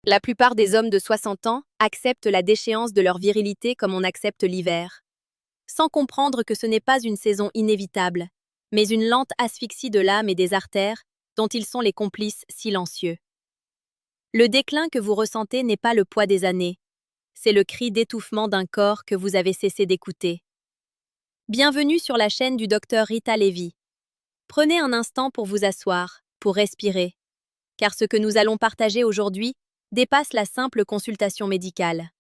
La plupart des hommes de 60 ans acceptent la déchéance de leur virilité comme on accepte l'hiver, sans comprendre que ce n'est pas une saison inévitable, mais une lente asphyxie de l'âme et des artères dont ils sont les complices silencieux. Le déclin que vous ressentez n'est pas le poids des années, c'est le cri d'étouffement d'un corps que vous avez cessé d'écouter. Bienvenue sur la chaîne du docteur Rita Levy. Prenez un instant pour vous asseoir, pour respirer, car ce que nous allons partager aujourd'hui dépasse la simple consultation médicale.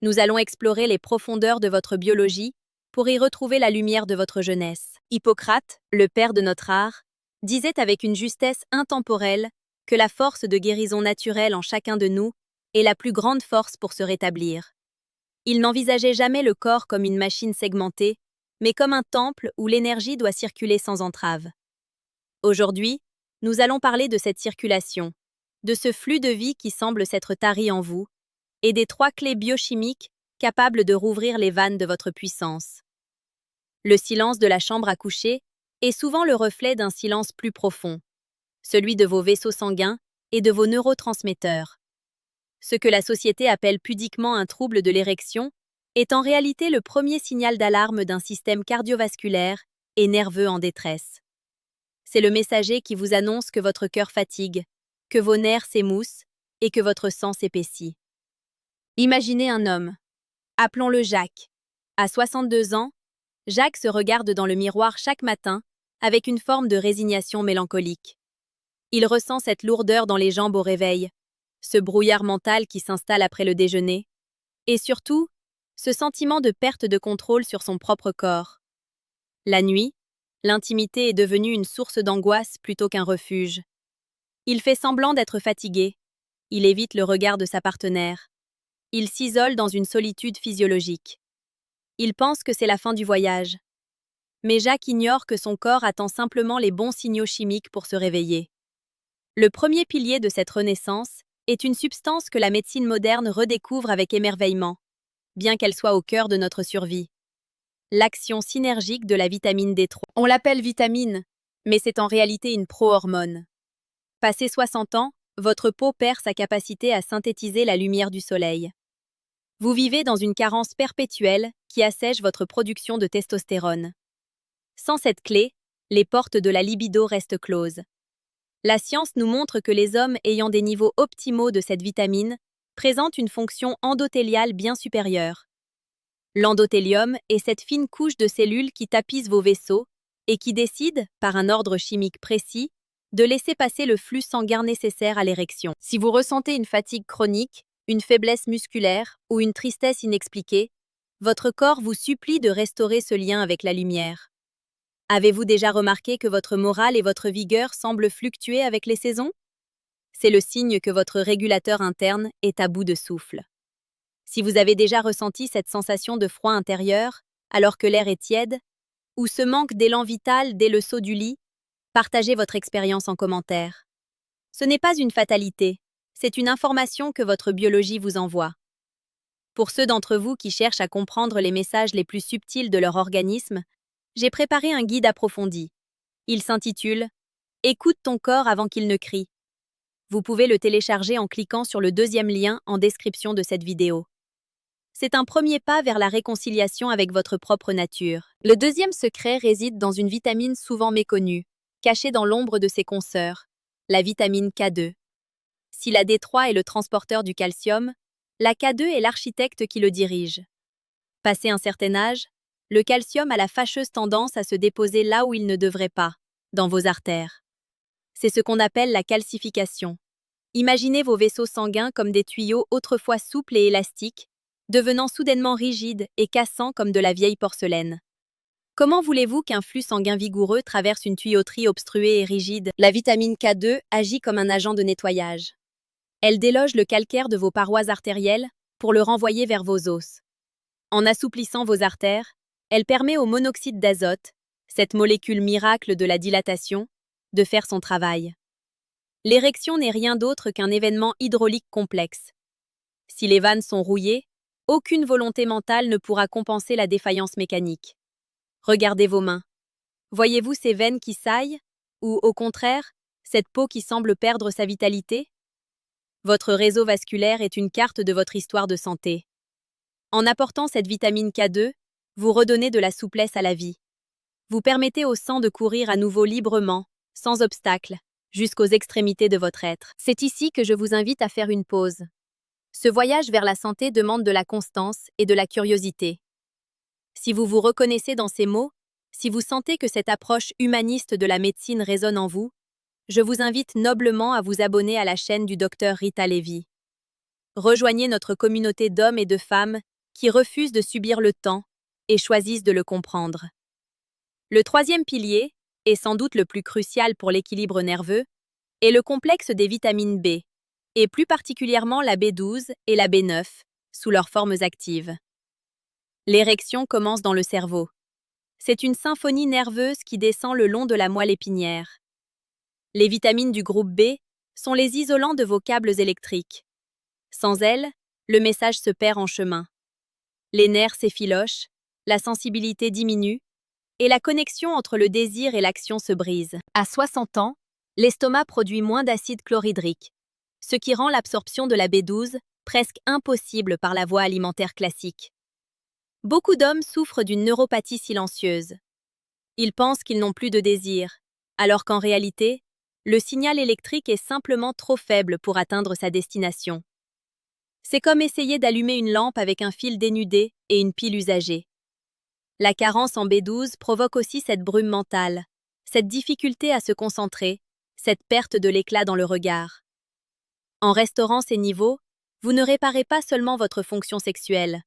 Nous allons explorer les profondeurs de votre biologie pour y retrouver la lumière de votre jeunesse. Hippocrate, le père de notre art, disait avec une justesse intemporelle que la force de guérison naturelle en chacun de nous est la plus grande force pour se rétablir. Il n'envisageait jamais le corps comme une machine segmentée, mais comme un temple où l'énergie doit circuler sans entrave. Aujourd'hui, nous allons parler de cette circulation, de ce flux de vie qui semble s'être tari en vous, et des 3 clés biochimiques capables de rouvrir les vannes de votre puissance. Le silence de la chambre à coucher est souvent le reflet d'un silence plus profond, celui de vos vaisseaux sanguins et de vos neurotransmetteurs. Ce que la société appelle pudiquement un trouble de l'érection est en réalité le premier signal d'alarme d'un système cardiovasculaire et nerveux en détresse. C'est le messager qui vous annonce que votre cœur fatigue, que vos nerfs s'émoussent et que votre sang s'épaissit. Imaginez un homme. Appelons-le Jacques. À 62 ans, Jacques se regarde dans le miroir chaque matin avec une forme de résignation mélancolique. Il ressent cette lourdeur dans les jambes au réveil, ce brouillard mental qui s'installe après le déjeuner, et surtout, ce sentiment de perte de contrôle sur son propre corps. La nuit, l'intimité est devenue une source d'angoisse plutôt qu'un refuge. Il fait semblant d'être fatigué. Il évite le regard de sa partenaire. Il s'isole dans une solitude physiologique. Il pense que c'est la fin du voyage. Mais Jacques ignore que son corps attend simplement les bons signaux chimiques pour se réveiller. Le premier pilier de cette renaissance est une substance que la médecine moderne redécouvre avec émerveillement, bien qu'elle soit au cœur de notre survie. L'action synergique de la vitamine D3. On l'appelle vitamine, mais c'est en réalité une pro-hormone. Passé 60 ans, votre peau perd sa capacité à synthétiser la lumière du soleil. Vous vivez dans une carence perpétuelle qui assèche votre production de testostérone. Sans cette clé, les portes de la libido restent closes. La science nous montre que les hommes ayant des niveaux optimaux de cette vitamine présentent une fonction endothéliale bien supérieure. L'endothélium est cette fine couche de cellules qui tapissent vos vaisseaux et qui décide, par un ordre chimique précis, de laisser passer le flux sanguin nécessaire à l'érection. Si vous ressentez une fatigue chronique, une faiblesse musculaire ou une tristesse inexpliquée, votre corps vous supplie de restaurer ce lien avec la lumière. Avez-vous déjà remarqué que votre morale et votre vigueur semblent fluctuer avec les saisons? C'est le signe que votre régulateur interne est à bout de souffle. Si vous avez déjà ressenti cette sensation de froid intérieur, alors que l'air est tiède, ou ce manque d'élan vital dès le saut du lit, partagez votre expérience en commentaire. Ce n'est pas une fatalité, c'est une information que votre biologie vous envoie. Pour ceux d'entre vous qui cherchent à comprendre les messages les plus subtils de leur organisme, j'ai préparé un guide approfondi. Il s'intitule « Écoute ton corps avant qu'il ne crie ». Vous pouvez le télécharger en cliquant sur le 2e lien en description de cette vidéo. C'est un premier pas vers la réconciliation avec votre propre nature. Le 2e secret réside dans une vitamine souvent méconnue, cachée dans l'ombre de ses consoeurs, la vitamine K2. Si la D3 est le transporteur du calcium, la K2 est l'architecte qui le dirige. Passé un certain âge, le calcium a la fâcheuse tendance à se déposer là où il ne devrait pas, dans vos artères. C'est ce qu'on appelle la calcification. Imaginez vos vaisseaux sanguins comme des tuyaux autrefois souples et élastiques, devenant soudainement rigides et cassants comme de la vieille porcelaine. Comment voulez-vous qu'un flux sanguin vigoureux traverse une tuyauterie obstruée et rigide? La vitamine K2 agit comme un agent de nettoyage. Elle déloge le calcaire de vos parois artérielles pour le renvoyer vers vos os. En assouplissant vos artères, elle permet au monoxyde d'azote, cette molécule miracle de la dilatation, de faire son travail. L'érection n'est rien d'autre qu'un événement hydraulique complexe. Si les vannes sont rouillées, aucune volonté mentale ne pourra compenser la défaillance mécanique. Regardez vos mains. Voyez-vous ces veines qui saillent? Ou, au contraire, cette peau qui semble perdre sa vitalité? Votre réseau vasculaire est une carte de votre histoire de santé. En apportant cette vitamine K2, vous redonnez de la souplesse à la vie. Vous permettez au sang de courir à nouveau librement, sans obstacle, jusqu'aux extrémités de votre être. C'est ici que je vous invite à faire une pause. Ce voyage vers la santé demande de la constance et de la curiosité. Si vous vous reconnaissez dans ces mots, si vous sentez que cette approche humaniste de la médecine résonne en vous, je vous invite noblement à vous abonner à la chaîne du Dr Rita Levy. Rejoignez notre communauté d'hommes et de femmes qui refusent de subir le temps et choisissent de le comprendre. Le troisième pilier, et sans doute le plus crucial pour l'équilibre nerveux, est le complexe des vitamines B, et plus particulièrement la B12 et la B9, sous leurs formes actives. L'érection commence dans le cerveau. C'est une symphonie nerveuse qui descend le long de la moelle épinière. Les vitamines du groupe B sont les isolants de vos câbles électriques. Sans elles, le message se perd en chemin. Les nerfs s'effilochent, la sensibilité diminue, et la connexion entre le désir et l'action se brise. À 60 ans, l'estomac produit moins d'acide chlorhydrique, ce qui rend l'absorption de la B12 presque impossible par la voie alimentaire classique. Beaucoup d'hommes souffrent d'une neuropathie silencieuse. Ils pensent qu'ils n'ont plus de désir, alors qu'en réalité, le signal électrique est simplement trop faible pour atteindre sa destination. C'est comme essayer d'allumer une lampe avec un fil dénudé et une pile usagée. La carence en B12 provoque aussi cette brume mentale, cette difficulté à se concentrer, cette perte de l'éclat dans le regard. En restaurant ces niveaux, vous ne réparez pas seulement votre fonction sexuelle,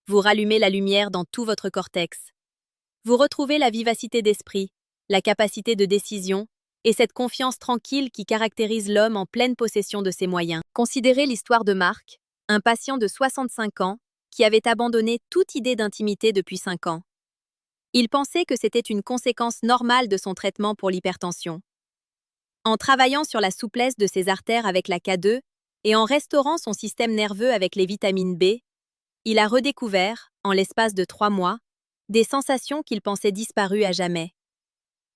vous rallumez la lumière dans tout votre cortex. Vous retrouvez la vivacité d'esprit, la capacité de décision et cette confiance tranquille qui caractérise l'homme en pleine possession de ses moyens. Considérez l'histoire de Marc, un patient de 65 ans qui avait abandonné toute idée d'intimité depuis 5 ans. Il pensait que c'était une conséquence normale de son traitement pour l'hypertension. En travaillant sur la souplesse de ses artères avec la K2 et en restaurant son système nerveux avec les vitamines B, il a redécouvert, en l'espace de 3 mois, des sensations qu'il pensait disparues à jamais.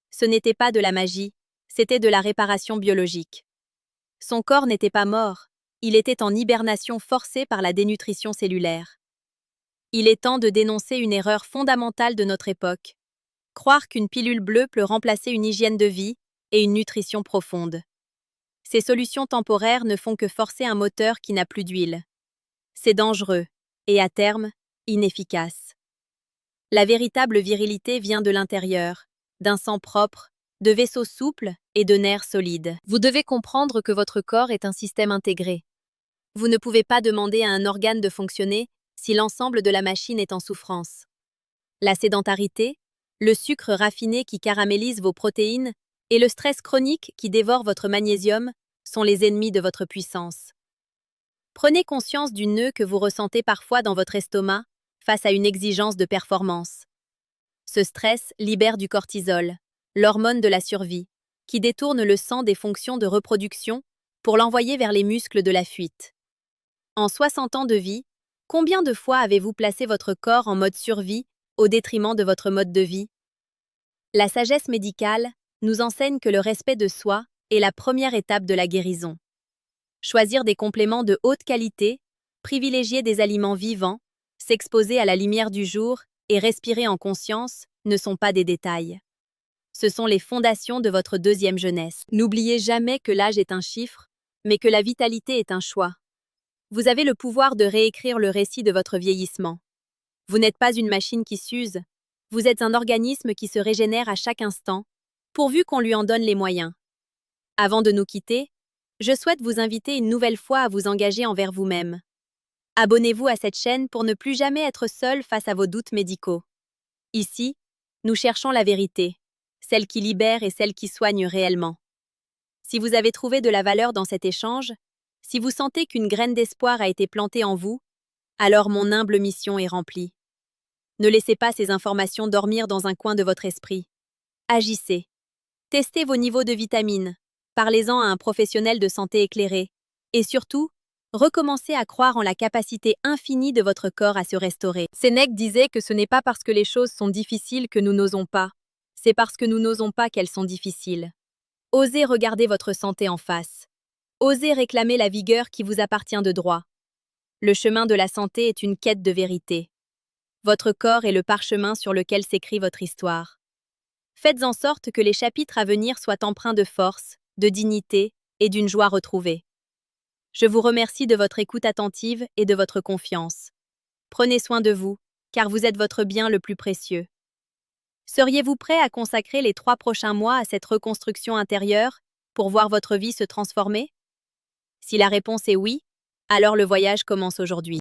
Ce n'était pas de la magie, c'était de la réparation biologique. Son corps n'était pas mort, il était en hibernation forcée par la dénutrition cellulaire. Il est temps de dénoncer une erreur fondamentale de notre époque. Croire qu'une pilule bleue peut remplacer une hygiène de vie et une nutrition profonde. Ces solutions temporaires ne font que forcer un moteur qui n'a plus d'huile. C'est dangereux et, à terme, inefficace. La véritable virilité vient de l'intérieur, d'un sang propre, de vaisseaux souples et de nerfs solides. Vous devez comprendre que votre corps est un système intégré. Vous ne pouvez pas demander à un organe de fonctionner si l'ensemble de la machine est en souffrance. La sédentarité, le sucre raffiné qui caramélise vos protéines et le stress chronique qui dévore votre magnésium sont les ennemis de votre puissance. Prenez conscience du nœud que vous ressentez parfois dans votre estomac face à une exigence de performance. Ce stress libère du cortisol, l'hormone de la survie, qui détourne le sang des fonctions de reproduction pour l'envoyer vers les muscles de la fuite. En 60 ans de vie, combien de fois avez-vous placé votre corps en mode survie au détriment de votre mode de vie? La sagesse médicale nous enseigne que le respect de soi est la première étape de la guérison. Choisir des compléments de haute qualité, privilégier des aliments vivants, s'exposer à la lumière du jour et respirer en conscience ne sont pas des détails. Ce sont les fondations de votre deuxième jeunesse. N'oubliez jamais que l'âge est un chiffre, mais que la vitalité est un choix. Vous avez le pouvoir de réécrire le récit de votre vieillissement. Vous n'êtes pas une machine qui s'use, vous êtes un organisme qui se régénère à chaque instant, pourvu qu'on lui en donne les moyens. Avant de nous quitter, je souhaite vous inviter une nouvelle fois à vous engager envers vous-même. Abonnez-vous à cette chaîne pour ne plus jamais être seul face à vos doutes médicaux. Ici, nous cherchons la vérité, celle qui libère et celle qui soigne réellement. Si vous avez trouvé de la valeur dans cet échange, si vous sentez qu'une graine d'espoir a été plantée en vous, alors mon humble mission est remplie. Ne laissez pas ces informations dormir dans un coin de votre esprit. Agissez. Testez vos niveaux de vitamines. Parlez-en à un professionnel de santé éclairé. Et surtout, recommencez à croire en la capacité infinie de votre corps à se restaurer. Sénèque disait que ce n'est pas parce que les choses sont difficiles que nous n'osons pas. C'est parce que nous n'osons pas qu'elles sont difficiles. Osez regarder votre santé en face. Osez réclamer la vigueur qui vous appartient de droit. Le chemin de la santé est une quête de vérité. Votre corps est le parchemin sur lequel s'écrit votre histoire. Faites en sorte que les chapitres à venir soient empreints de force, de dignité et d'une joie retrouvée. Je vous remercie de votre écoute attentive et de votre confiance. Prenez soin de vous, car vous êtes votre bien le plus précieux. Seriez-vous prêt à consacrer les 3 prochains mois à cette reconstruction intérieure pour voir votre vie se transformer? Si la réponse est oui, alors le voyage commence aujourd'hui.